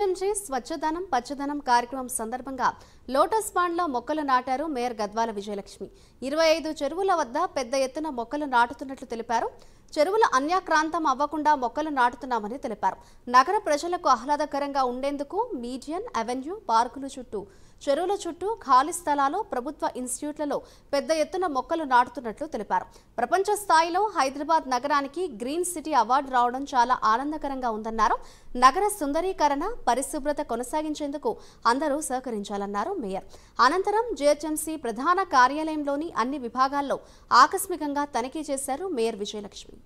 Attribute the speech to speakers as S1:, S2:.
S1: నుంచి స్వచ్ఛదనం పచ్చదనం కార్యక్రమం సందర్భంగా లోటస్ పాండ్ లో మొక్కలు నాటారు మేయర్ గద్వాల విజయలక్ష్మి. 25 చెరువుల వద్ద పెద్ద ఎత్తున మొక్కలు నాటుతున్నట్లు తెలిపారు. చెరువులు అన్యాక్రాంతం అవ్వకుండా మొక్కలు నాటుతున్నామని తెలిపారు. నగర ప్రజలకు ఆహ్లాదకరంగా ఉండేందుకు మీడియన్ అవెన్యూ పార్కుల చుట్టూ చెరువుల చుట్టూ ఖాళీ స్థలాల్లో ప్రభుత్వ ఇన్స్టిట్యూట్లలో పెద్ద ఎత్తున మొక్కలు నాటుతున్నట్లు తెలిపారు. ప్రపంచ స్థాయిలో హైదరాబాద్ నగరానికి గ్రీన్ సిటీ అవార్డు రావడం చాలా ఆనందకరంగా ఉందన్నారు. నగర సుందరీకరణ పరిశుభ్రత కొనసాగించేందుకు అందరూ సహకరించాలన్నారు మేయర్. అనంతరం జీహెచ్ఎంసీ ప్రధాన కార్యాలయంలోని అన్ని విభాగాల్లో ఆకస్మికంగా తనిఖీ చేశారు మేయర్ విజయలక్ష్మి.